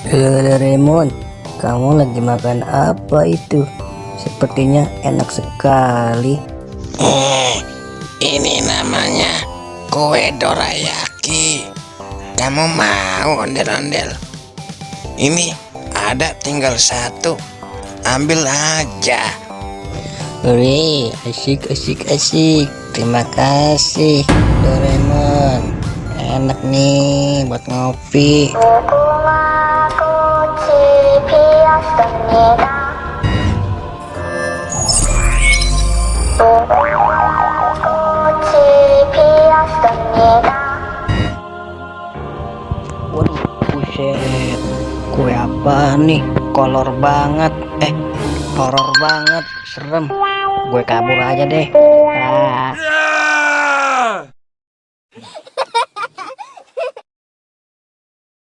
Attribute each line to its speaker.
Speaker 1: Doraemon, kamu lagi makan apa itu? Sepertinya enak sekali.
Speaker 2: Ini namanya kue dorayaki. Kamu mau ondel-ondel? Ini ada tinggal satu. Ambil aja.
Speaker 1: Hore, asik. Terima kasih, Doraemon. Enak nih buat ngopi. Waduh, buset. Kue apa nih? Kolor banget. Horor banget. Serem. Gue kabur aja deh.